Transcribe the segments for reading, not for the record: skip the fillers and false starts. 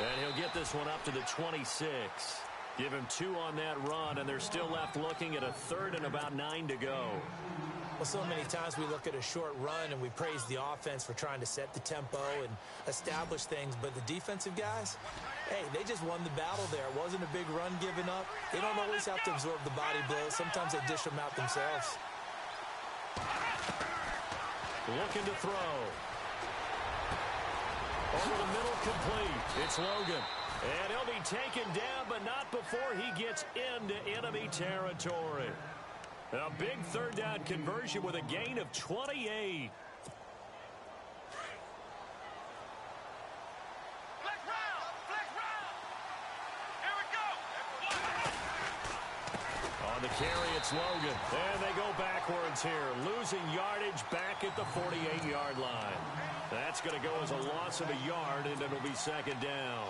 And he'll get this one up to the 26. Give him 2 on that run, and they're still left looking at a third and about 9 to go. Well, so many times we look at a short run and we praise the offense for trying to set the tempo and establish things, but the defensive guys, hey, they just won the battle there. It wasn't a big run given up. They don't always have to absorb the body blows. Sometimes they dish them out themselves. Looking to throw. Over the middle, complete. It's Logan. And he'll be taken down, but not before he gets into enemy territory. A big third down conversion with a gain of 28. On the carry, it's Logan. And they go backwards here. Losing yardage back at the 48-yard line. That's going to go as a loss of a yard, and it'll be second down.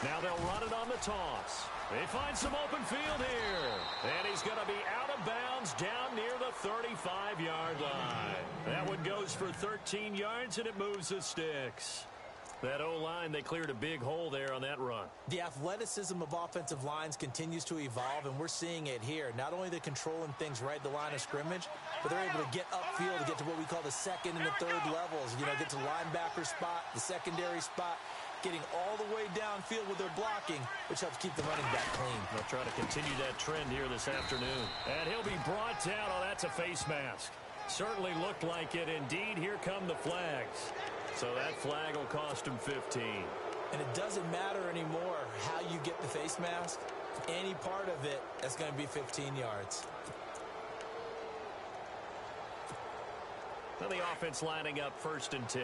Now they'll run it on the toss. They find some open field here. And he's going to be out of bounds down near the 35-yard line. That one goes for 13 yards, and it moves the sticks. That O-line, they cleared a big hole there on that run. The athleticism of offensive lines continues to evolve, and we're seeing it here. Not only are they controlling things right at the line of scrimmage, but they're able to get upfield to get to what we call the second and the third levels. You know, get to the linebacker spot, the secondary spot, getting all the way downfield with their blocking, which helps keep the running back clean. They'll try to continue that trend here this afternoon. And he'll be brought down. Oh, that's a face mask. Certainly looked like it. Indeed, here come the flags. So that flag will cost him 15. And it doesn't matter anymore how you get the face mask. Any part of it, that's going to be 15 yards. Now the offense lining up 1st and 10.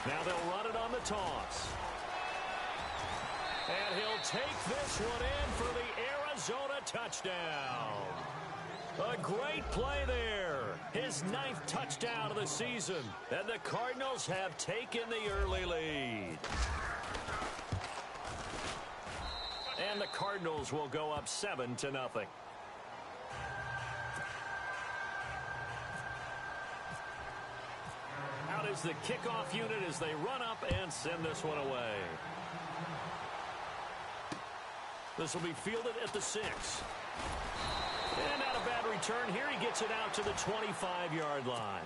Now they'll run it on the toss. And he'll take this one in for the Arizona touchdown. A great play there. His 9th touchdown of the season. And the Cardinals have taken the early lead. And the Cardinals will go up 7-0. Out is the kickoff unit as they run up and send this one away. This will be fielded at the 6. And not a bad return here. He gets it out to the 25-yard line.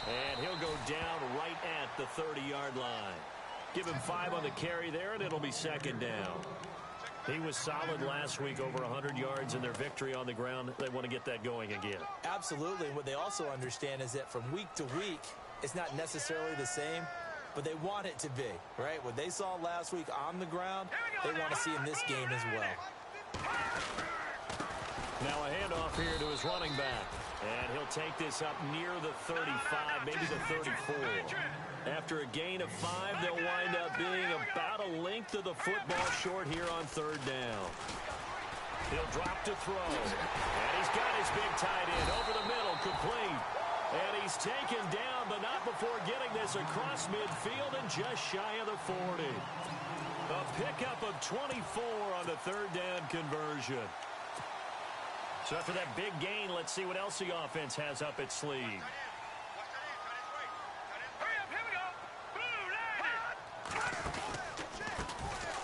And he'll go down right at the 30-yard line. Give him 5 on the carry there, and it'll be second down. He was solid last week, over 100 yards in their victory on the ground. They want to get that going again. Absolutely. What they also understand is that from week to week, it's not necessarily the same, but they want it to be, right? What they saw last week on the ground, they want to see in this game as well. Now a handoff here to his running back. And he'll take this up near the 35, maybe the 34. After a gain of 5, they'll wind up being about a length of the football short here on 3rd down. He'll drop to throw. And he's got his big tight end over the middle, complete. And he's taken down, but not before getting this across midfield and just shy of the 40. A pickup of 24 on the 3rd down conversion. So after that big gain, let's see what else the offense has up its sleeve.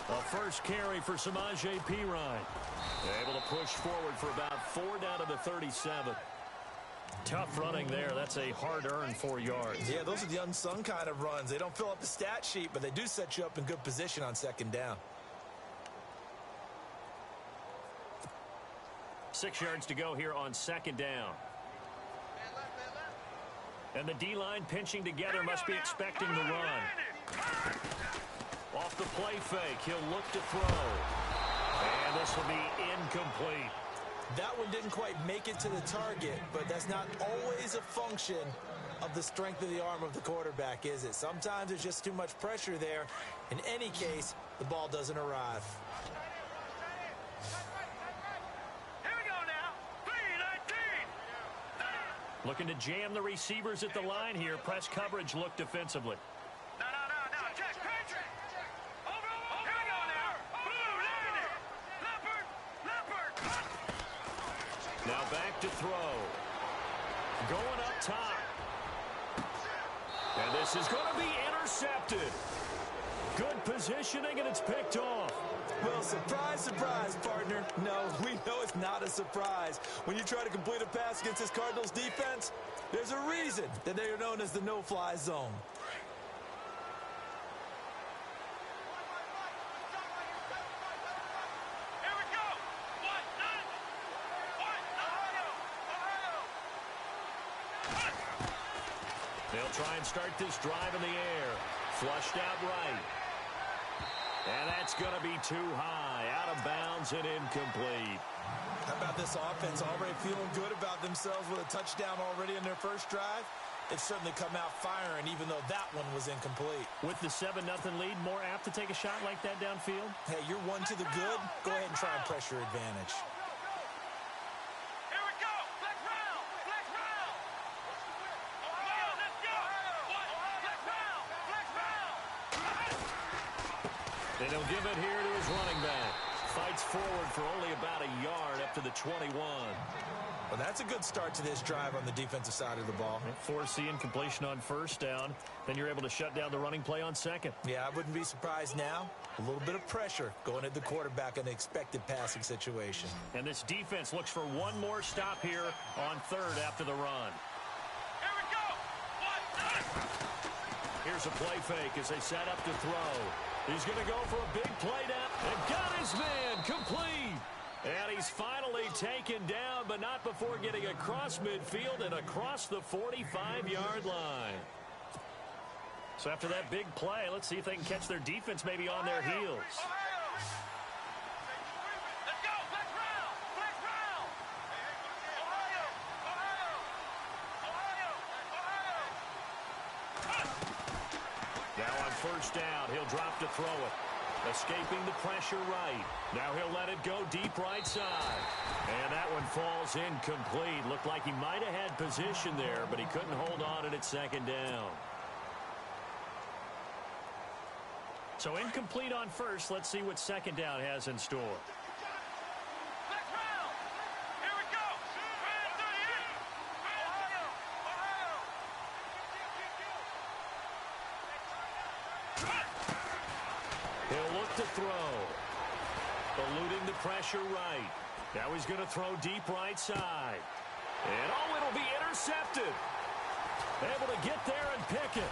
A first carry for Samaje Perine. Able to push forward for about 4 down to the 37. Tough running there. That's a hard-earned 4 yards. Yeah, those are the unsung kind of runs. They don't fill up the stat sheet, but they do set you up in good position on 2nd down. 6 yards to go here on second down. And the D-line pinching together must be expecting the run. Off the play fake, he'll look to throw. And this will be incomplete. That one didn't quite make it to the target, but that's not always a function of the strength of the arm of the quarterback, is it? Sometimes there's just too much pressure there. In any case, the ball doesn't arrive. Here we go now. 3-19. Looking to jam the receivers at the line here. Press coverage look defensively. No. Check. Over. Here we go now. Blue, landed. Leopard. Now back to throw. Going up top. And this is going to be intercepted. Good positioning, and it's picked off. Well, surprise, partner. No, we know it's not a surprise. When you try to complete a pass against this Cardinals defense, there's a reason that they are known as the no-fly zone. Here we go. What? They'll try and start this drive in the air. Flushed out right. And that's going to be too high. Out of bounds and incomplete. How about this offense already feeling good about themselves with a touchdown already in their first drive? It's certainly come out firing, even though that one was incomplete. With the 7-0 lead, more apt to take a shot like that downfield? Hey, you're one to the good. Go ahead and try and press your advantage. Here we go. Flex round. Ohio, let's go. Flex round. And he'll give it here to his running back. Fights forward for only about a yard up to the 21. Well, that's a good start to this drive on the defensive side of the ball. Foreseeing completion on first down. Then you're able to shut down the running play on second. Yeah, I wouldn't be surprised now. A little bit of pressure going at the quarterback in an expected passing situation. And this defense looks for one more stop here on third after the run. Here we go. Here's a play fake as they set up to throw. He's going to go for a big play down and got his man complete. And he's finally taken down, but not before getting across midfield and across the 45-yard line. So after that big play, let's see if they can catch their defense maybe on their heels. Let's go. Flex round. Ohio. Now on first down, he'll drop to throw it. Escaping the pressure right. Now he'll let it go deep right side. And that one falls incomplete. Looked like he might have had position there, but he couldn't hold on at second down. So incomplete on first. Let's see what second down has in store. Flex round. Here we go. 38. Ohio. He'll look to throw. Eluding the pressure right. Now he's going to throw deep right side. And oh, it'll be intercepted. Able to get there and pick it.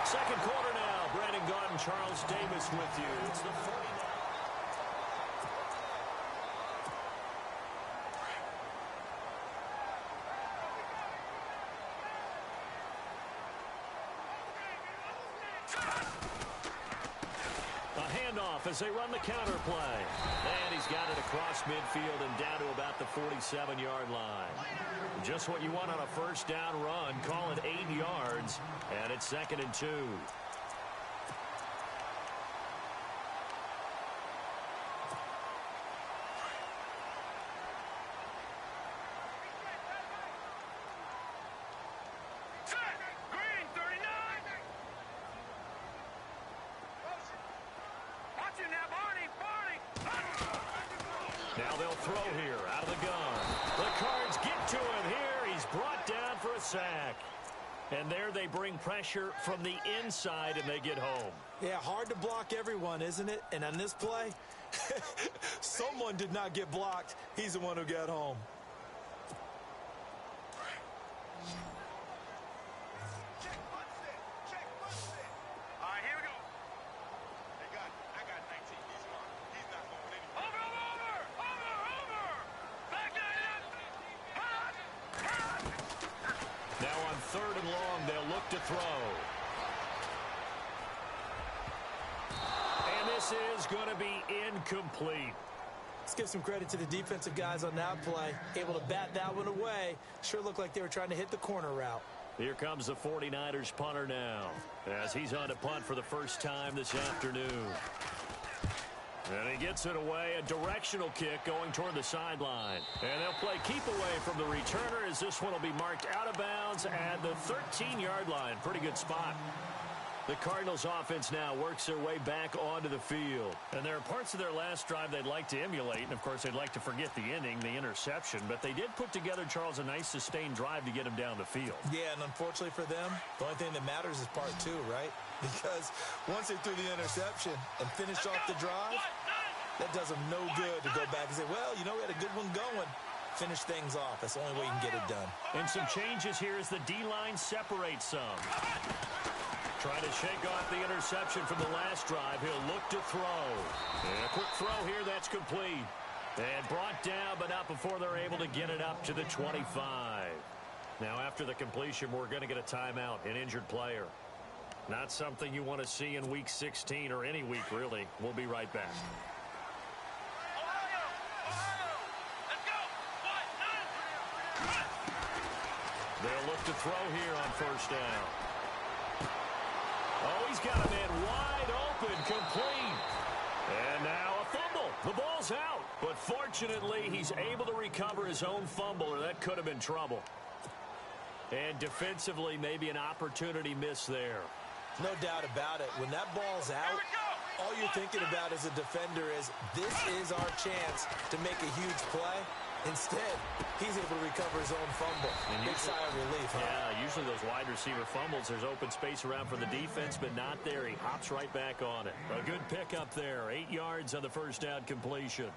Second quarter now. Brandon Gaudin, Charles Davis with you. It's the 49. As they run the counter play. And he's got it across midfield and down to about the 47-yard line. Just what you want on a first down run. Call it 8 yards. And it's 2nd and 2. Now they'll throw here out of the gun. The Cards get to him here. He's brought down for a sack. And there they bring pressure from the inside and they get home. Yeah, hard to block everyone, isn't it? And on this play, someone did not get blocked. He's the one who got home. All right, here we go. Hey, God, I got Now on 3rd and long, they'll look to throw. And this is going to be incomplete. Let's give some credit to the defensive guys on that play. Able to bat that one away. Sure looked like they were trying to hit the corner route. Here comes the 49ers punter now, as he's on to punt for the first time this afternoon. And he gets it away, a directional kick going toward the sideline. And they'll play keep away from the returner, as this one will be marked out of bounds at the 13-yard line. Pretty good spot. The Cardinals offense now works their way back onto the field. And there are parts of their last drive they'd like to emulate. And, of course, they'd like to forget the ending, the interception. But they did put together, Charles, a nice sustained drive to get him down the field. Yeah, and unfortunately for them, the only thing that matters is part 2, right? Because once they threw the interception and finished off the drive, that does them no good to go back and say, well, you know, we had a good one going. Finish things off. That's the only way you can get it done. And some changes here as the D-line separates some. Trying to shake off the interception from the last drive. He'll look to throw. And a quick throw here. That's complete. And brought down, but not before they're able to get it up to the 25. Now, after the completion, we're going to get a timeout, an injured player. Not something you want to see in Week 16 or any week, really. We'll be right back. They'll look to throw here on 1st down. Oh, he's got a man wide open, complete. And now a fumble. The ball's out. But fortunately, he's able to recover his own fumble, or that could have been trouble. And defensively, maybe an opportunity miss there. No doubt about it. When that ball's out, all you're thinking about as a defender is, this is our chance to make a huge play. Instead, he's able to recover his own fumble. And big sigh of relief, huh? Yeah, usually those wide receiver fumbles, there's open space around for the defense, but not there. He hops right back on it. A good pickup there. 8 yards on the 1st down completion.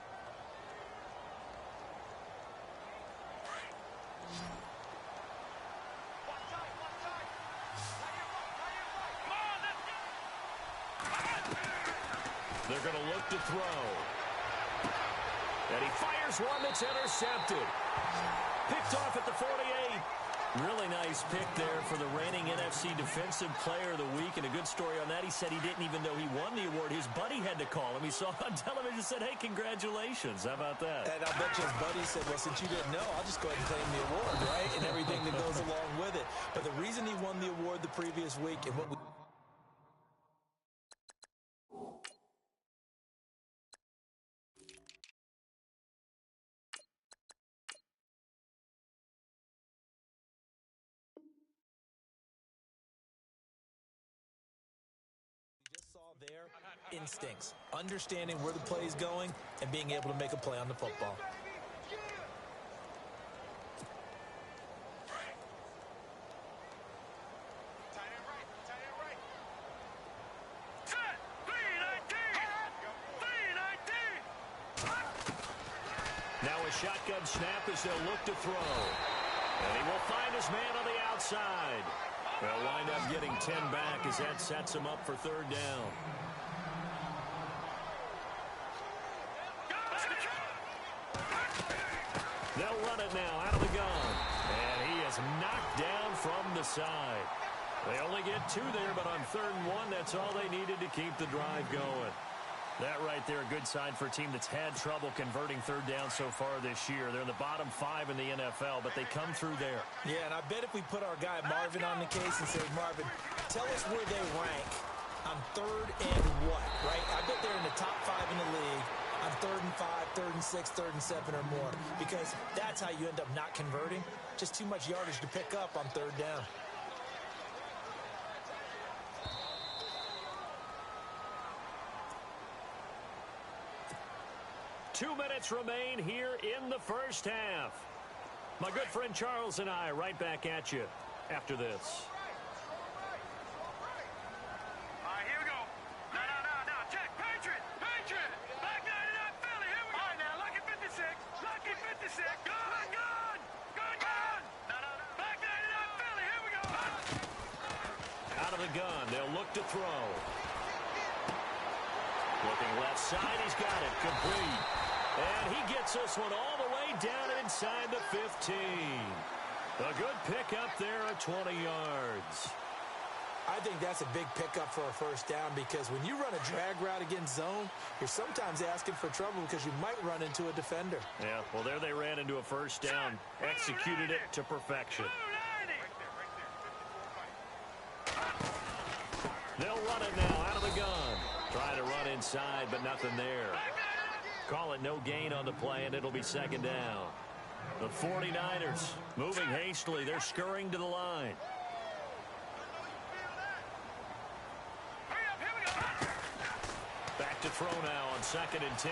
They're going to look to throw. And he fires one that's intercepted. Picked off at the 48. Really nice pick there for the reigning NFC Defensive Player of the Week. And a good story on that. He said he didn't even know he won the award. His buddy had to call him. He saw it on television and said, hey, congratulations. How about that? And I'll bet you his buddy said, well, since you didn't know, I'll just go ahead and claim the award, right? And everything that goes along with it. But the reason he won the award the previous week and what we... their instincts, understanding where the play is going, and being able to make a play on the football. Now a shotgun snap as they'll look to throw. And he will find his man on the outside. They'll wind up getting 10 back as that sets him up for 3rd down. They'll run it now out of the gun. And he is knocked down from the side. They only get 2 there, but on 3rd and 1, that's all they needed to keep the drive going. That right there, a good sign for a team that's had trouble converting 3rd down so far this year. They're in the bottom 5 in the NFL, but they come through there. Yeah, and I bet if we put our guy Marvin on the case and say, Marvin, tell us where they rank on 3rd and what, right? I bet they're in the top 5 in the league on 3rd and 5, 3rd and 6, 3rd and 7 or more, because that's how you end up not converting. Just too much yardage to pick up on 3rd down. Two minutes remain here in the 1st half. My good friend Charles and I right back at you after this. All right, here we go. No. Check. Patriot. Back 99 Philly. Here we go. All right, now, lucky 56. Lucky 56. Good. No. Back 99 Philly. Here we go. Out of the gun. They'll look to throw. Looking left side. He's got it. Complete. And he gets this one all the way down inside the 15. A good pick up there, a 20 yards. I think that's a big pickup for a first down because when you run a drag route against zone, you're sometimes asking for trouble because you might run into a defender. Yeah, well, there they ran into a first down. Executed it to perfection. They'll run it now out of the gun. Trying to run inside, but nothing there. Call it no gain on the play, and it'll be second down. The 49ers moving hastily. They're scurrying to the line. Back to throw now on 2nd and 10.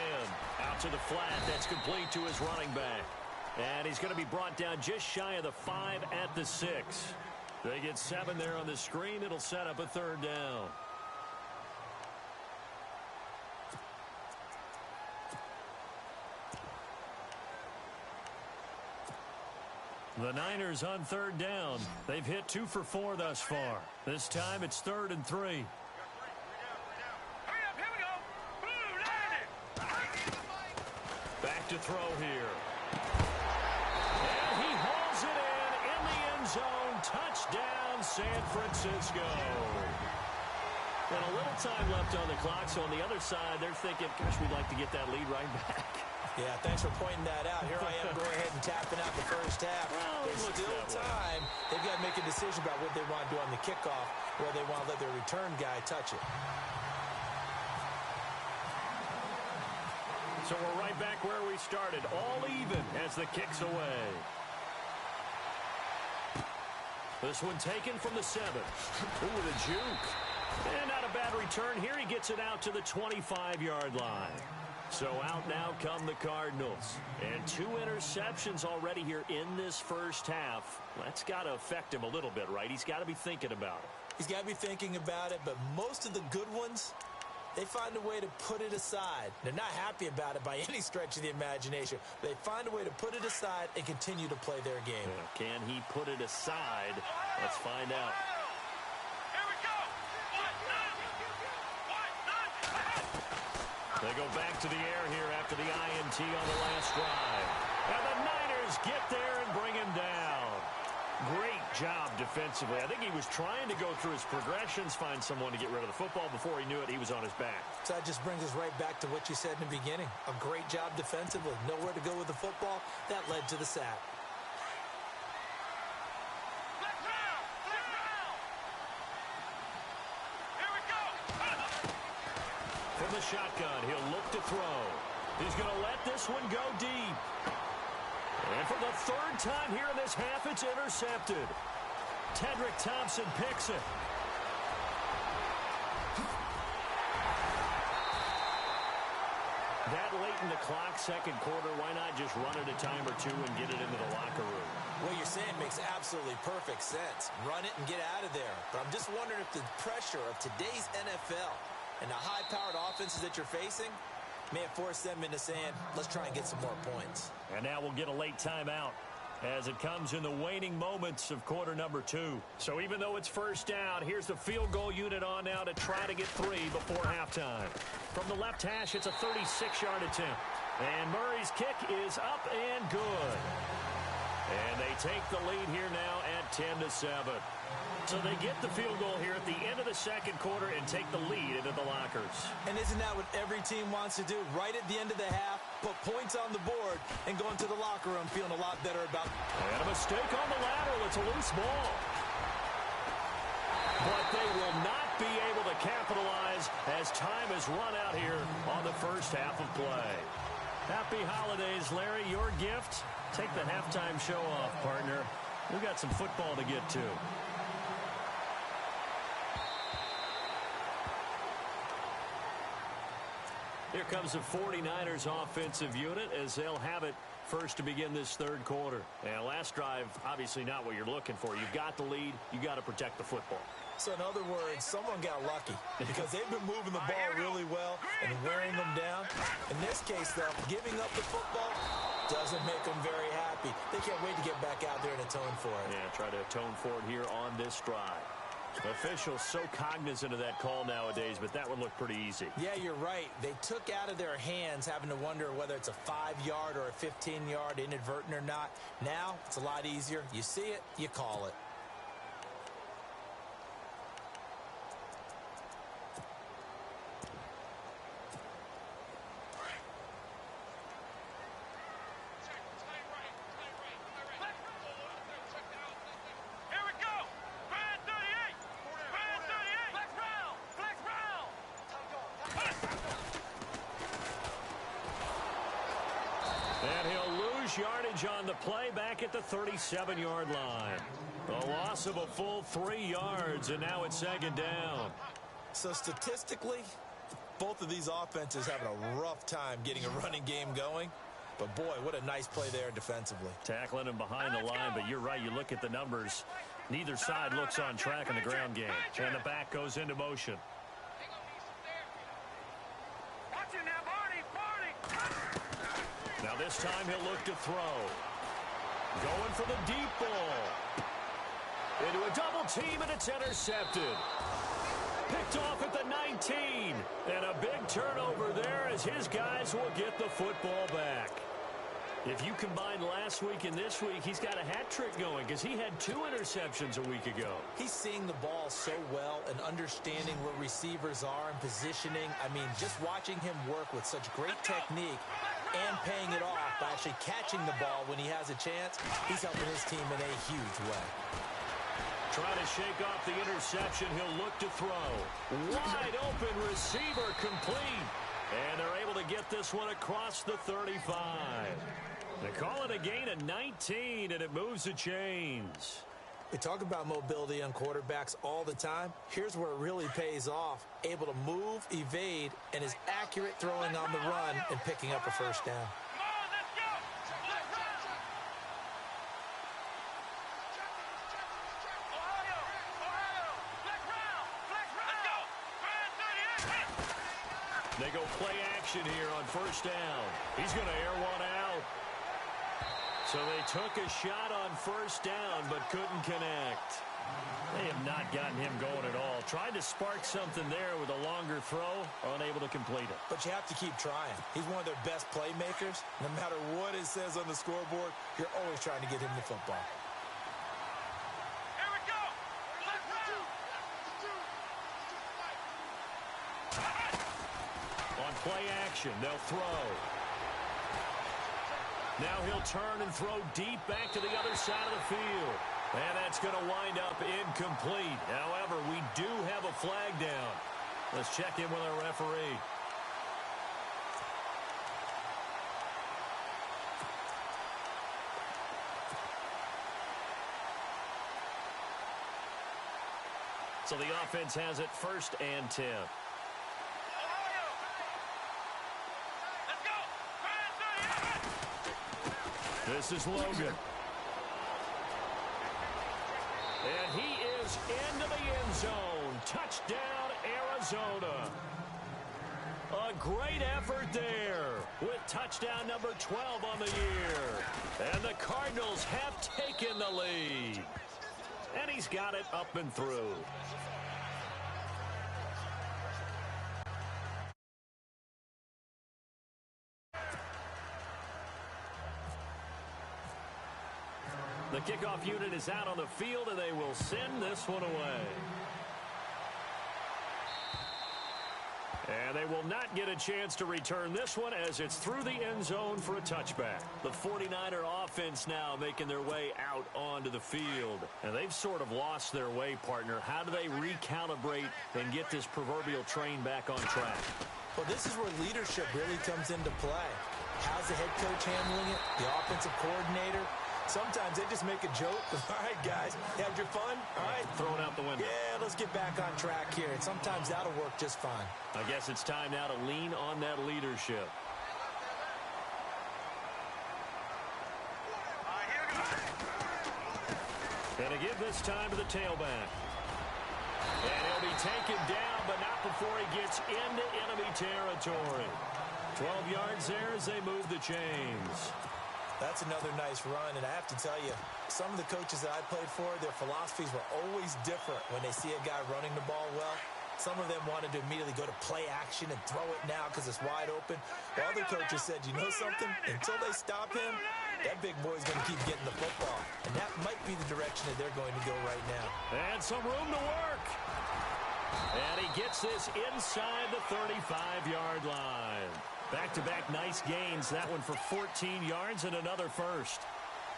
Out to the flat. That's complete to his running back. And he's going to be brought down just shy of the 5 at the 6. They get 7 there on the screen. It'll set up a third down. The Niners on third down. They've hit 2 for 4 thus far. This time it's 3rd and 3. Back to throw here. And he hauls it in the end zone. Touchdown, San Francisco. And a little time left on the clock, so on the other side, they're thinking, gosh, we'd like to get that lead right back. Yeah, thanks for pointing that out. Here I am going ahead and tapping out the first half. Well, there's still time. They've got to make a decision about what they want to do on the kickoff, where they want to let their return guy touch it. So we're right back where we started, all even as the kick's away. This one taken from the 7. Ooh, with a juke. And not a bad return here. He gets it out to the 25-yard line. So out now come the Cardinals. And 2 interceptions already here in this first half. That's got to affect him a little bit, right? He's got to be thinking about it. He's got to be thinking about it, but most of the good ones, they find a way to put it aside. They're not happy about it by any stretch of the imagination. They find a way to put it aside and continue to play their game. Yeah, can he put it aside? Let's find out. They go back to the air here after the INT on the last drive. And the Niners get there and bring him down. Great job defensively. I think he was trying to go through his progressions, find someone to get rid of the football. Before he knew it, he was on his back. So that just brings us right back to what you said in the beginning. A great job defensively. Nowhere to go with the football. That led to the sack. From the shotgun, he'll look to throw. He's going to let this one go deep. And for the 3rd time here in this half, it's intercepted. Tedrick Thompson picks it. That late in the clock, second quarter, why not just run it a time or two and get it into the locker room? What you're saying makes absolutely perfect sense. Run it and get out of there. But I'm just wondering if the pressure of today's NFL and the high-powered offenses that you're facing may have forced them into saying, let's try and get some more points. And now we'll get a late timeout as it comes in the waning moments of quarter number 2. So even though it's first down, here's the field goal unit on now to try to get 3 before halftime. From the left hash, it's a 36-yard attempt. And Murray's kick is up and good. And they take the lead here now at 10-7. So they get the field goal here at the end of the second quarter and take the lead into the lockers. And isn't that what every team wants to do? Right at the end of the half, put points on the board, and go into the locker room feeling a lot better about it. And a mistake on the lateral. It's a loose ball. But they will not be able to capitalize as time has run out here on the first half of play. Happy holidays, Larry. Your gift? Take the halftime show off, partner. We've got some football to get to. Here comes the 49ers offensive unit as they'll have it first to begin this third quarter. And last drive, obviously not what you're looking for. You've got the lead. You got to protect the football. So in other words, someone got lucky because they've been moving the ball really well and wearing them down. In this case, though, giving up the football doesn't make them very happy. They can't wait to get back out there and atone for it. Yeah, try to atone for it here on this drive. Officials so cognizant of that call nowadays, but that one looked pretty easy. Yeah, you're right. They took out of their hands having to wonder whether it's a 5-yard or a 15-yard inadvertent or not. Now, it's a lot easier. You see it, you call it. lose yardage on the play back at the 37-yard line. A loss of a full 3 yards, and now it's second down. So statistically, both of these offenses having a rough time getting a running game going. But, boy, what a nice play there defensively. Tackling him behind the line, but you're right. You look at the numbers. Neither side looks on track in the ground game. And the back goes into motion. Now this time he'll look to throw. Going for the deep ball. Into a double team, and it's intercepted. Picked off at the 19. And a big turnover there as his guys will get the football back. If you combine last week and this week, he's got a hat trick going because he had 2 interceptions a week ago. He's seeing the ball so well and understanding where receivers are and positioning. I mean, just watching him work with such great technique and paying it off by actually catching the ball when he has a chance, he's helping his team in a huge way. Trying to shake off the interception, he'll look to throw. Wide open receiver complete. And they're able to get this one across the 35. They call it a gain of 19, and it moves the chains. We talk about mobility on quarterbacks all the time. Here's where it really pays off. Able to move, evade, and is accurate throwing on the run and picking up a first down. They go play action here on first down. He's going to air one out. So they took a shot on first down but couldn't connect. They have not gotten him going at all. Tried to spark something there with a longer throw, unable to complete it. But you have to keep trying. He's one of their best playmakers. No matter what it says on the scoreboard, you're always trying to get him the football. Play action. They'll throw. Now he'll turn and throw deep back to the other side of the field. And that's going to wind up incomplete. However, we do have a flag down. Let's check in with our referee. So the offense has it 1st and 10. This is Logan. And he is into the end zone. Touchdown, Arizona. A great effort there with touchdown number 12 on the year. And the Cardinals have taken the lead. And he's got it up and through. The kickoff unit is out on the field, and they will send this one away. And they will not get a chance to return this one as it's through the end zone for a touchback. The 49er offense now making their way out onto the field. And they've sort of lost their way, partner. How do they recalibrate and get this proverbial train back on track? Well, this is where leadership really comes into play. How's the head coach handling it? The offensive coordinator? Sometimes they just make a joke. All right, guys, you had your fun? All right. Throw it out the window. Yeah, let's get back on track here. And sometimes that'll work just fine. I guess it's time now to lean on that leadership. And a give this time to the tailback. And he'll be taken down, but not before he gets into enemy territory. 12 yards there as they move the chains. That's another nice run, and I have to tell you, some of the coaches that I played for, their philosophies were always different when they see a guy running the ball well. Some of them wanted to immediately go to play action and throw it now because it's wide open. While other coaches said, you know something? Until they stop him, that big boy's going to keep getting the football. And that might be the direction that they're going to go right now. And some room to work. And he gets this inside the 35-yard line. Back-to-back nice gains. That one for 14 yards and another first.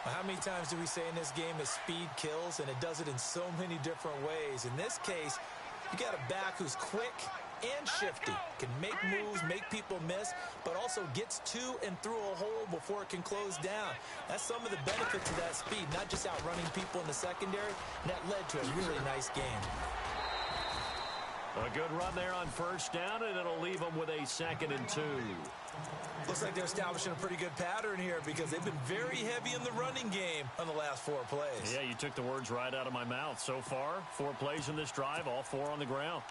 Well, how many times do we say in this game that speed kills, and it does it in so many different ways? In this case, you got a back who's quick, and shifty. Can make moves, make people miss, but also gets to and through a hole before it can close down. That's some of the benefits of that speed, not just outrunning people in the secondary, and that led to a really nice game. A good run there on first down, and it'll leave them with a 2nd and 2. Looks like they're establishing a pretty good pattern here because they've been very heavy in the running game on the last 4 plays. Yeah, you took the words right out of my mouth. So far, 4 plays in this drive, all 4 on the ground.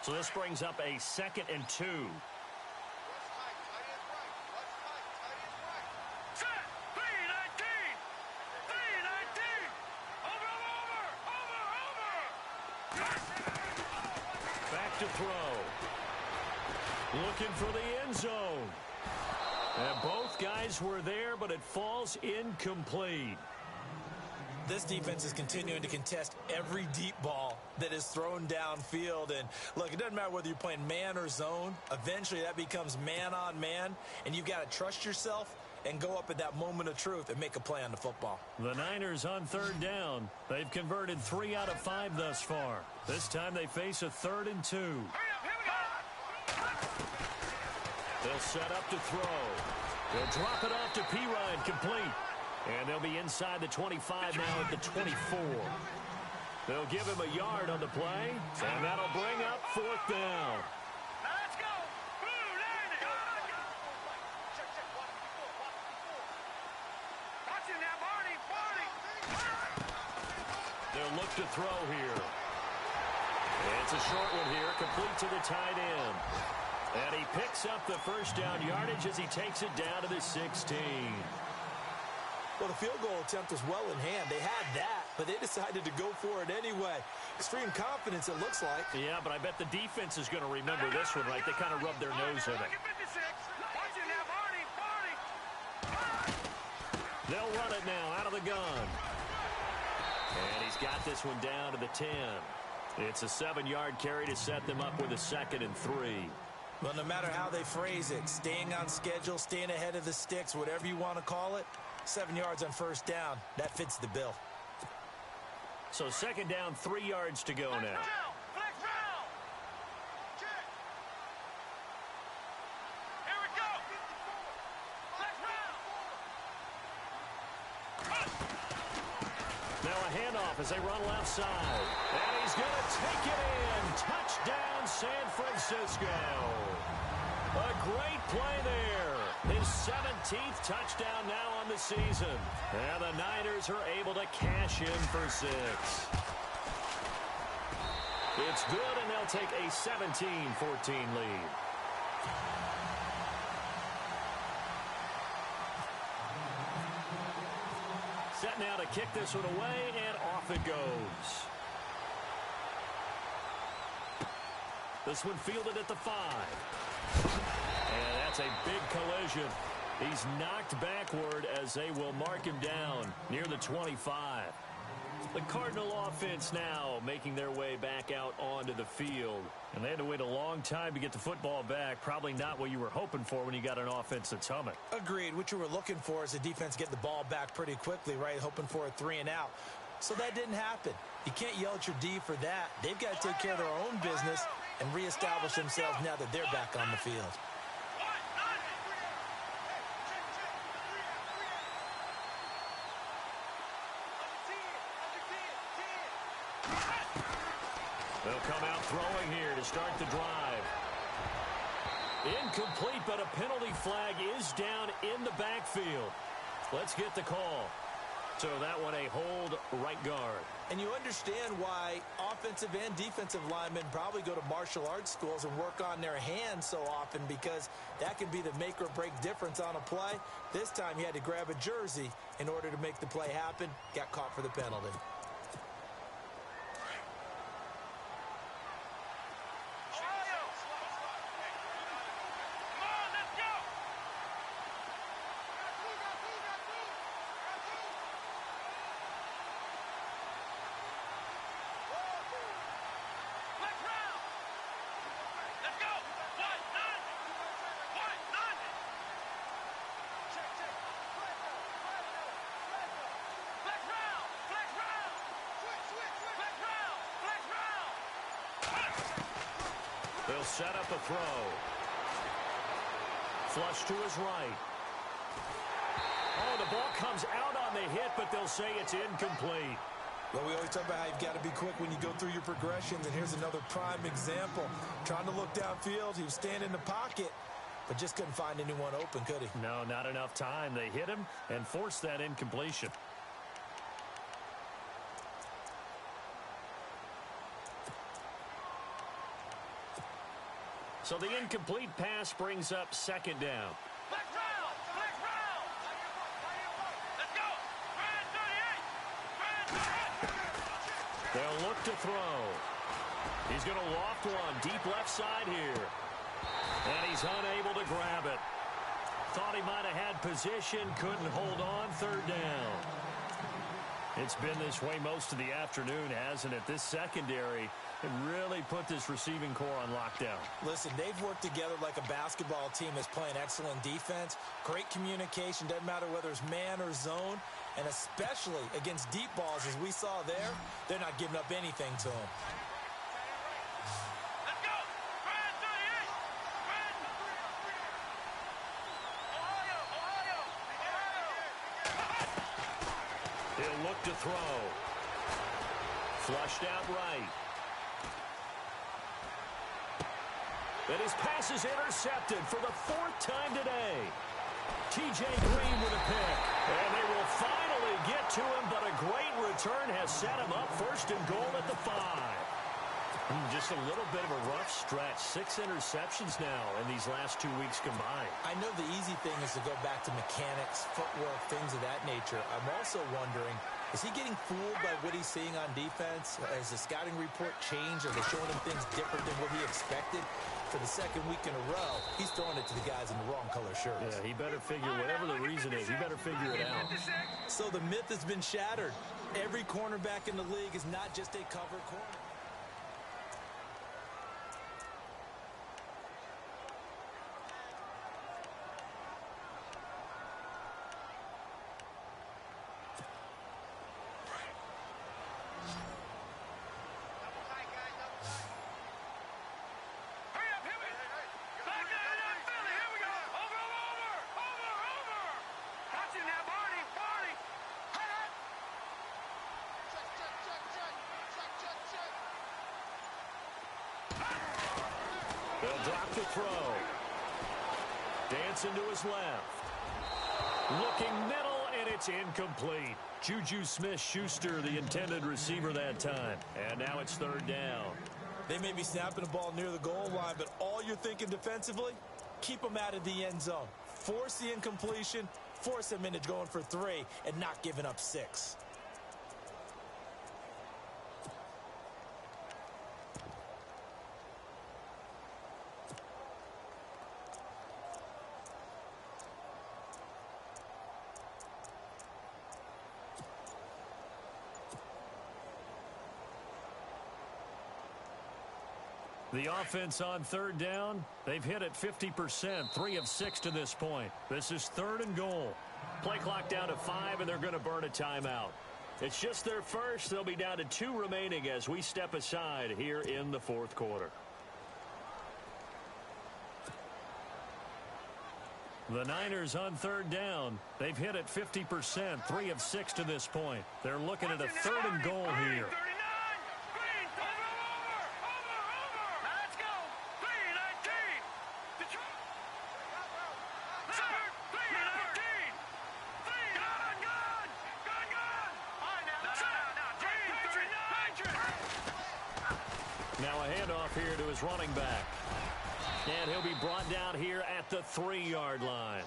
So this brings up a 2nd and 2. To throw. Looking for the end zone. And both guys were there, but it falls incomplete. This defense is continuing to contest every deep ball that is thrown downfield. And look, it doesn't matter whether you're playing man or zone. Eventually that becomes man on man, and you've got to trust yourself and go up at that moment of truth and make a play on the football. The Niners on 3rd down. They've converted 3 out of 5 thus far. This time they face a 3rd and 2. They'll set up to throw. They'll drop it off to P-Ryan, complete. And they'll be inside the 25 now at the 24. They'll give him a yard on the play, and that'll bring up 4th down. They'll look to throw here. It's a short one here, complete to the tight end. And he picks up the first down yardage as he takes it down to the 16. Well, the field goal attempt was well in hand. They had that, but they decided to go for it anyway. Extreme confidence, it looks like. Yeah, but I bet the defense is going to remember this one, right? They kind of rubbed their nose in it. They'll run it now out of the gun. And he's got this one down to the 10. It's a 7-yard carry to set them up with a 2nd and 3. Well, no matter how they phrase it, staying on schedule, staying ahead of the sticks, whatever you want to call it, 7 yards on first down, that fits the bill. So 2nd down, 3 yards to go now. Now a handoff as they run left side. And he's going to take it in. Touchdown, San Francisco. A great play there. His 17th touchdown now on the season. And the Niners are able to cash in for 6. It's good, and they'll take a 17-14 lead. Set now to kick this one away, and off it goes. This one fielded at the 5. And that's a big collision. He's knocked backward as they will mark him down near the 25. The Cardinal offense now making their way back out onto the field. And they had to wait a long time to get the football back. Probably not what you were hoping for when you got an offense that's humming. Agreed. What you were looking for is the defense get the ball back pretty quickly, right? Hoping for a 3 and out. So that didn't happen. You can't yell at your D for that. They've got to take care of their own business and reestablish themselves now that they're back on the field. They'll come out throwing here to start the drive. Incomplete, but a penalty flag is down in the backfield. Let's get the call. So that one a hold right guard. And you understand why offensive and defensive linemen probably go to martial arts schools and work on their hands so often, because that can be the make or break difference on a play. This time he had to grab a jersey in order to make the play happen. Got caught for the penalty. He'll set up a throw. Flush to his right. Oh, the ball comes out on the hit, but they'll say it's incomplete. Well, we always talk about how you've got to be quick when you go through your progressions, and here's another prime example. Trying to look downfield, he was standing in the pocket, but just couldn't find anyone open, could he? No, not enough time. They hit him and forced that incompletion. So the incomplete pass brings up second down. Let's round. Let's go. Brand 38. They'll look to throw. He's going to loft one deep left side here. And he's unable to grab it. Thought he might have had position, couldn't hold on, third down. It's been this way most of the afternoon, hasn't it? This secondary really put this receiving core on lockdown. Listen, they've worked together like a basketball team that's playing excellent defense. Great communication, doesn't matter whether it's man or zone. And especially against deep balls, as we saw there, they're not giving up anything to them. Let's go. Brand 38. Brand. Ohio. He'll look to throw. Flushed out right. And his pass is intercepted for the fourth time today. T.J. Green with a pick. And they will finally get to him, but a great return has set him up first and goal at the 5. Just a little bit of a rough stretch. 6 interceptions now in these last 2 weeks combined. I know the easy thing is to go back to mechanics, footwork, things of that nature. I'm also wondering, is he getting fooled by what he's seeing on defense? Has the scouting report changed? Are they showing him things different than what he expected? For the second week in a row, he's throwing it to the guys in the wrong color shirts. Yeah, he better figure, whatever the reason is, he better figure it out. So the myth has been shattered. Every cornerback in the league is not just a cover corner. They'll drop the throw. Dancing to his left. Looking middle, and it's incomplete. Juju Smith-Schuster, the intended receiver that time. And now it's third down. They may be snapping the ball near the goal line, but all you're thinking defensively, keep them out of the end zone. Force the incompletion, force them into going for 3, and not giving up 6. The offense on third down, they've hit it 50%, 3 of 6 to this point. This is third and goal. Play clock down to 5, and they're going to burn a timeout. It's just their first. They'll be down to 2 remaining as we step aside here in the fourth quarter. The Niners on third down. They've hit it 50%, 3 of 6 to this point. They're looking at a third and goal here. Now a handoff here to his running back. And he'll be brought down here at the 3-yard line.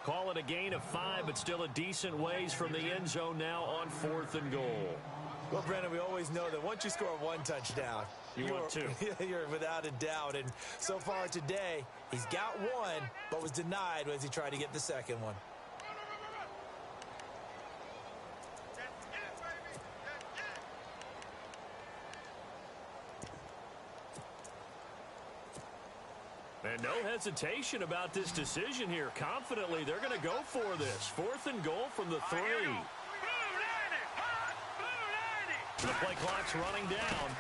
Call it a gain of 5, but still a decent ways from the end zone now on 4th and goal. Well, Brandon, we always know that once you score 1 touchdown, you want 2. You're without a doubt. And so far today, he's got 1, but was denied as he tried to get the second one. And no hesitation about this decision here. Confidently, they're going to go for this. 4th and goal from the 3. Blue 90, hot, blue 90. The play clock's running down.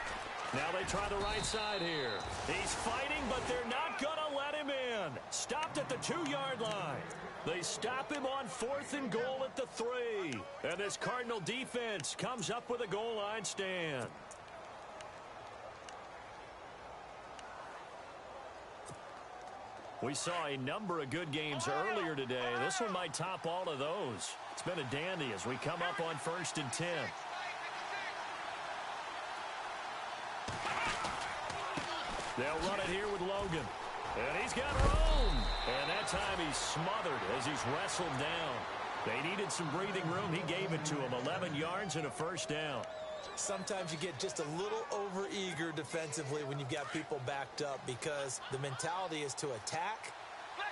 Now they try the right side here. He's fighting, but they're not going to let him in. Stopped at the 2-yard line. They stop him on 4th and goal at the 3. And this Cardinal defense comes up with a goal line stand. We saw a number of good games earlier today. This one might top all of those. It's been a dandy as we come up on 1st and 10. They'll run it here with Logan. And he's got room. And that time he's smothered as he's wrestled down. They needed some breathing room. He gave it to him. 11 yards and a first down. Sometimes you get just a little over-eager defensively when you've got people backed up because the mentality is to attack,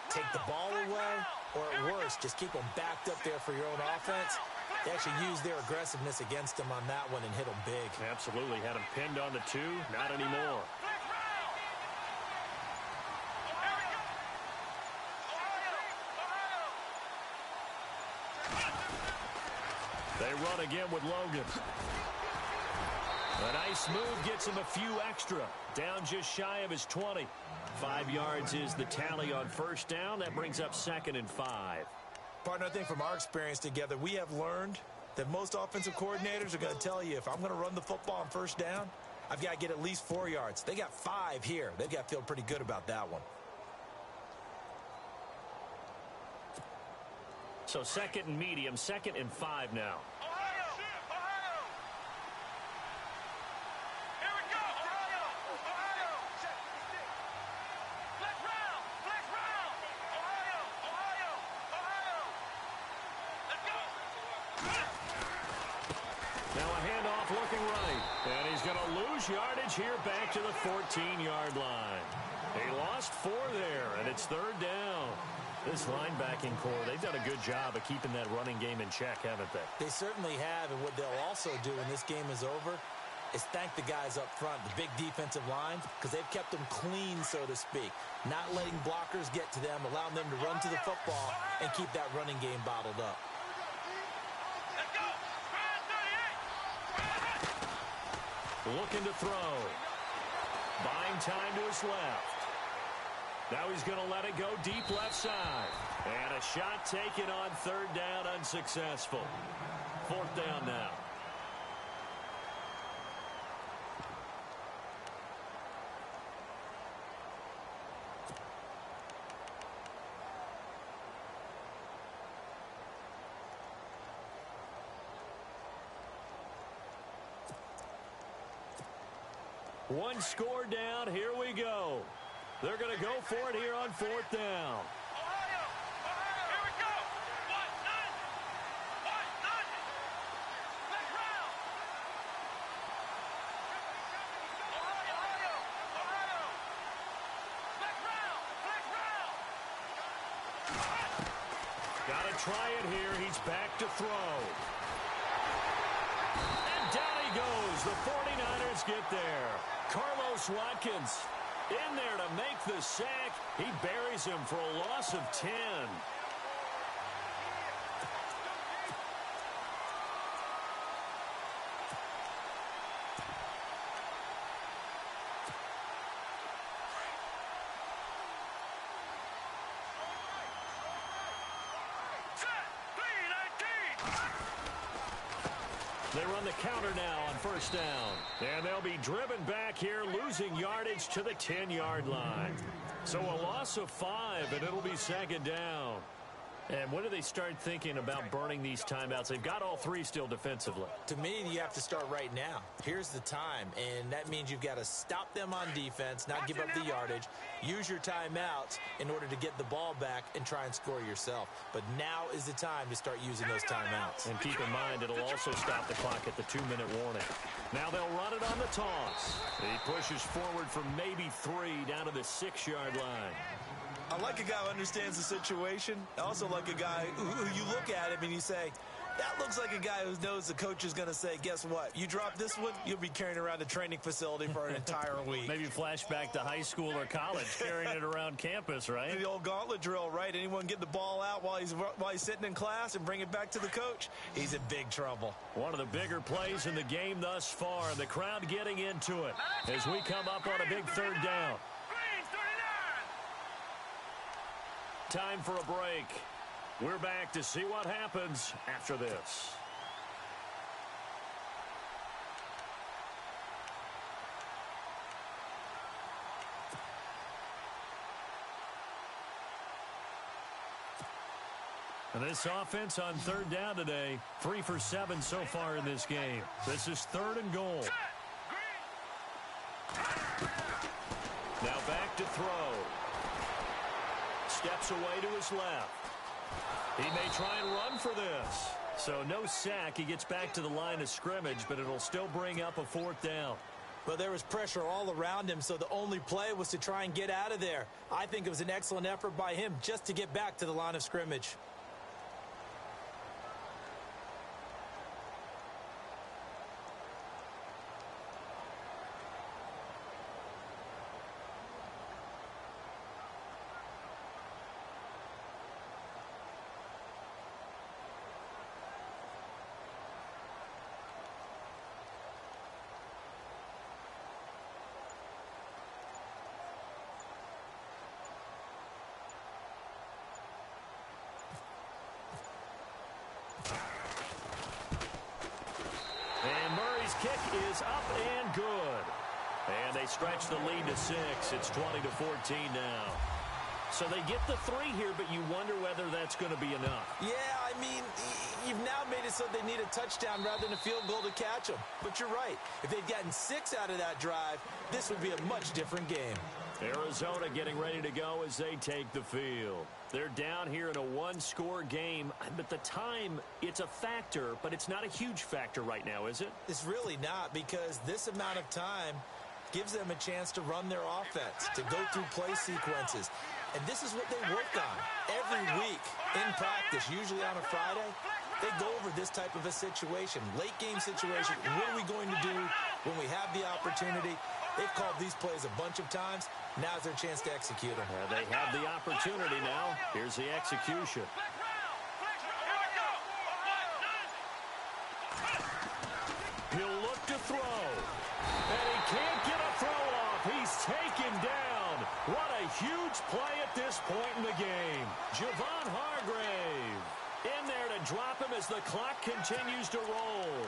take the ball away, or at worst, just keep them backed up there for your own offense. They actually used their aggressiveness against them on that one and hit them big. Absolutely. Had him pinned on the 2. Not anymore. They run again with Logan. A nice move gets him a few extra. Down just shy of his 20. 5 yards is the tally on first down. That brings up 2nd and 5. Partner, I think from our experience together, we have learned that most offensive coordinators are going to tell you, if I'm going to run the football on first down, I've got to get at least 4 yards. They got 5 here. They've got to feel pretty good about that one. So 2nd and medium, 2nd and 5 now. Yardage here back to the 14-yard line. They lost 4 there, and it's 3rd down. This linebacking core, they've done a good job of keeping that running game in check, haven't they? They certainly have, and what they'll also do when this game is over is thank the guys up front, the big defensive line, because they've kept them clean, so to speak. Not letting blockers get to them, allowing them to run to the football and keep that running game bottled up. Looking to throw. Buying time to his left. Now he's going to let it go deep left side. And a shot taken on 3rd down, unsuccessful. 4th down now. One score down. Here we go. They're going to go for it here on 4th down. Here we go. 1-0. 1-0. Let's round. Ohio. Let's round. Got to try it here. He's back to throw. And down he goes. The 49ers get there. Carlos Watkins in there to make the sack. He buries him for a loss of 10. They run the counter now on 1st down. And they'll be driven back here, losing yardage to the 10-yard line. So a loss of 5, and it'll be 2nd down. And when do they start thinking about burning these timeouts? They've got all 3 still defensively. To me, you have to start right now. Here's the time, and that means you've got to stop them on defense, not give up the yardage, use your timeouts in order to get the ball back and try and score yourself. But now is the time to start using those timeouts. And keep in mind, it'll also stop the clock at the 2-minute warning. Now they'll run it on the toss. He pushes forward for maybe 3 down to the 6-yard line. I like a guy who understands the situation. I also like a guy who you look at him and you say, That looks like a guy who knows the coach is going to say, guess what? You drop this one, you'll be carrying around the training facility for an entire week. Maybe flashback to high school or college, carrying it around campus, right? The old gauntlet drill, right? Anyone get the ball out while he's sitting in class and bring it back to the coach, he's in big trouble. One of the bigger plays in the game thus far, and the crowd getting into it as we come up on a big third down. Time for a break. We're back to see what happens after this. And this offense on third down today, 3 for 7 so far in this game. This is 3rd and goal. Now back to throw. Steps away to his left. He may try and run for this. So no sack. He gets back to the line of scrimmage, but it'll still bring up a 4th down. Well, there was pressure all around him, so the only play was to try and get out of there. I think it was an excellent effort by him just to get back to the line of scrimmage. And Murray's kick is up and good. And they stretch the lead to 6. It's 20-14 now. So they get the 3 here, but you wonder whether that's going to be enough. Yeah, I mean, you've now made it so they need a touchdown rather than a field goal to catch them. But you're right. If they'd gotten 6 out of that drive, this would be a much different game. Arizona getting ready to go as they take the field. They're down here in a 1-score game, but the time, it's a factor, but it's not a huge factor right now, is it? It's really not, because this amount of time gives them a chance to run their offense, to go through play sequences. And this is what they work on every week in practice, usually on a Friday. They go over this type of a situation, late game situation. What are we going to do when we have the opportunity? They've called these plays a bunch of times. Now's their chance to execute them. They have the opportunity now. Here's the execution. He'll look to throw. And he can't get a throw off. He's taken down. What a huge play at this point in the game. Javon Hargrave in there to drop him as the clock continues to roll.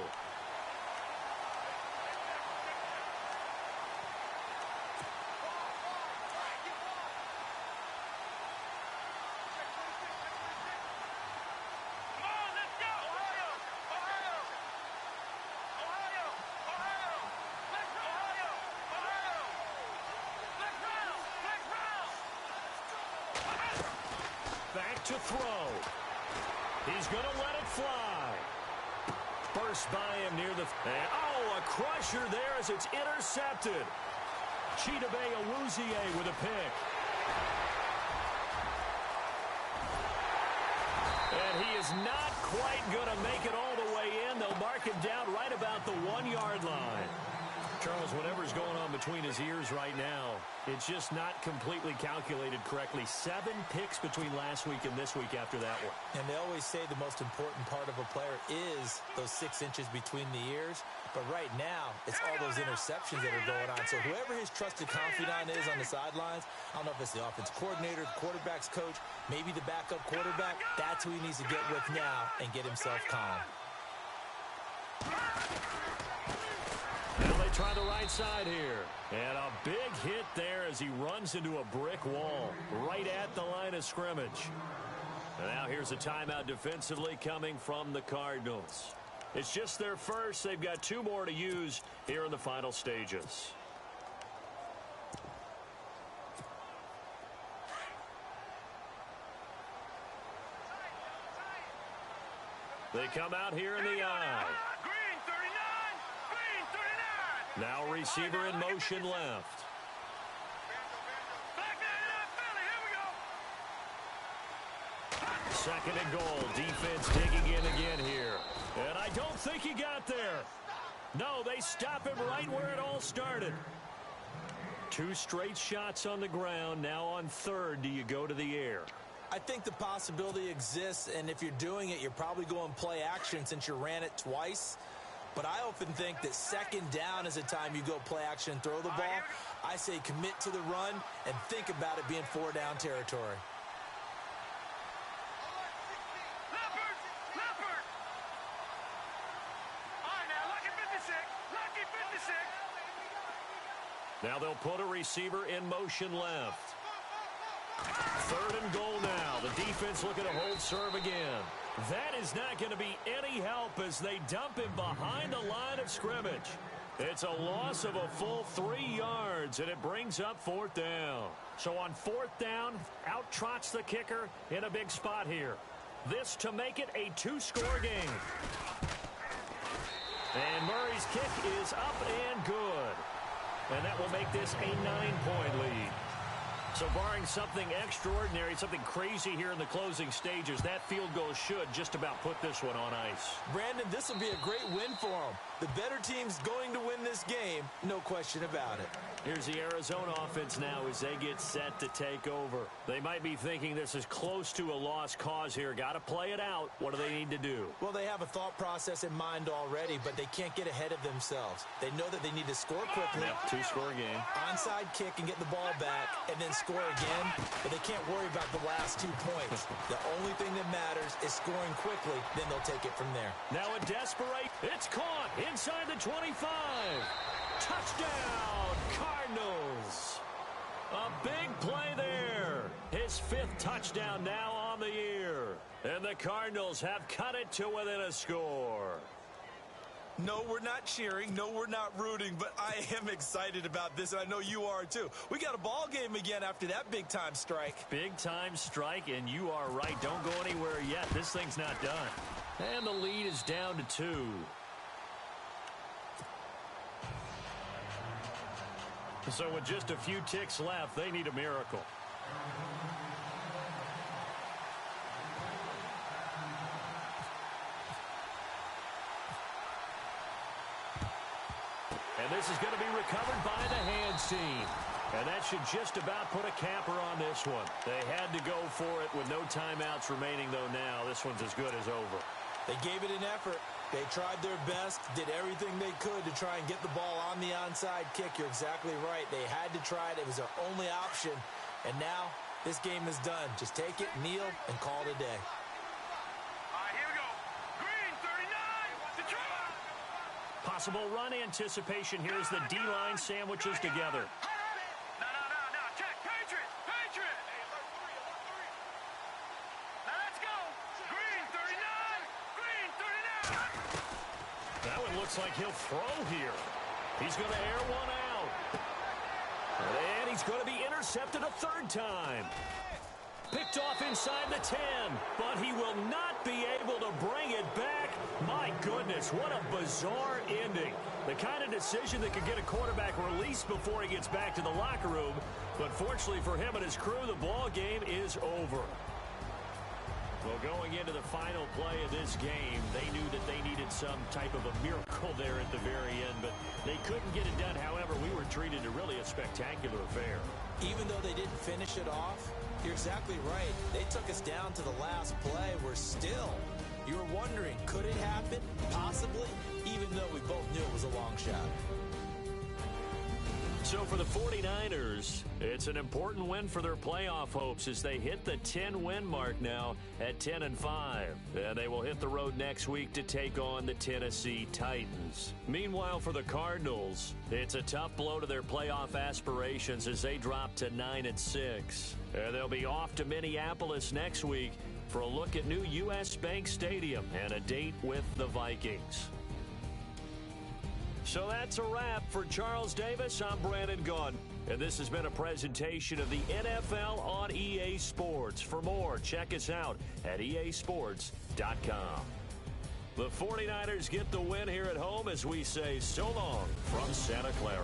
Back to throw. He's going to let it fly. Burst by him near the... a crusher there as it's intercepted. Chidobe Awuzie with a pick. And he is not quite going to make it all the way in. They'll mark him down right about the 1-yard line. Charles, whatever's going on between his ears right now, it's just not completely calculated correctly. 7 picks between last week and this week after that one. And they always say the most important part of a player is those 6 inches between the ears. But right now, it's all those interceptions that are going on. So whoever his trusted confidant is on the sidelines, I don't know if it's the offense coordinator, the quarterback's coach, maybe the backup quarterback, that's who he needs to get with now and get himself calm. Now they try the right side here. And a big hit there as he runs into a brick wall right at the line of scrimmage. And now here's a timeout defensively coming from the Cardinals. It's just their first. They've got 2 more to use here in the final stages. They come out here in the eye. Now receiver in motion left. Second and goal. Defense digging in again here. And I don't think he got there. No, they stop him right where it all started. 2 straight shots on the ground. Now on third, do you go to the air? I think the possibility exists, and if you're doing it, you're probably going play action since you ran it twice. But I often think that second down is a time you go play action and throw the ball. I say commit to the run and think about it being 4-down territory. Now they'll put a receiver in motion left. 3rd and goal now. The defense looking to hold serve again. That is not going to be any help as they dump him behind the line of scrimmage. It's a loss of a full 3 yards, and it brings up 4th down. So on 4th down, out trots the kicker in a big spot here. This to make it a 2-score game. And Murray's kick is up and good. And that will make this a 9-point lead. So barring something extraordinary, something crazy here in the closing stages, that field goal should just about put this one on ice. Brandon, this will be a great win for them. The better team's going to win this game, no question about it. Here's the Arizona offense now as they get set to take over. They might be thinking this is close to a lost cause here. Got to play it out. What do they need to do? Well, they have a thought process in mind already, but they can't get ahead of themselves. They know that they need to score quickly. Yep, 2-score game. Onside kick and get the ball back and then score again, but they can't worry about the last 2 points. The only thing that matters is scoring quickly, then they'll take it from there. Now a desperate, it's caught inside the 25. Touchdown, Cardinals. A big play there. His 5th touchdown now on the year. And the Cardinals have cut it to within a score. No, we're not cheering. No, we're not rooting, but I am excited about this, and I know you are too. We got a ball game again after that big-time strike. Big-time strike, and you are right. Don't go anywhere yet. This thing's not done. And the lead is down to 2. So with just a few ticks left, they need a miracle. And this is going to be recovered by the hands team. And that should just about put a capper on this one. They had to go for it with no timeouts remaining, though now. This one's as good as over. They gave it an effort. They tried their best, did everything they could to try and get the ball on the onside kick. You're exactly right. They had to try it. It was their only option. And now this game is done. Just take it, kneel, and call it a day. Here we go. Green, 39, Detroit. Possible run anticipation here as the D-line sandwiches together. No. Check. Patriot. Now let's go. Green, 39. Green, 39. That one looks like he'll throw here. He's going to air one out. And he's going to be intercepted a 3rd time. Picked off inside the 10, but he will not be able to bring it back. My goodness, what a bizarre ending. The kind of decision that could get a quarterback released before he gets back to the locker room. But fortunately for him and his crew, the ball game is over. Well, going into the final play of this game, they knew that they needed some type of a miracle there at the very end, but they couldn't get it done. However, we were treated to really a spectacular affair. Even though they didn't finish it off, you're exactly right. They took us down to the last play. You were wondering, could it happen? Possibly, even though we both knew it was a long shot. So for the 49ers, it's an important win for their playoff hopes as they hit the 10-win mark now at 10-5. And they will hit the road next week to take on the Tennessee Titans. Meanwhile, for the Cardinals, it's a tough blow to their playoff aspirations as they drop to 9-6. And they'll be off to Minneapolis next week for a look at new U.S. Bank Stadium and a date with the Vikings. So that's a wrap. For Charles Davis, I'm Brandon Gunn. And this has been a presentation of the NFL on EA Sports. For more, check us out at easports.com. The 49ers get the win here at home as we say so long from Santa Clara.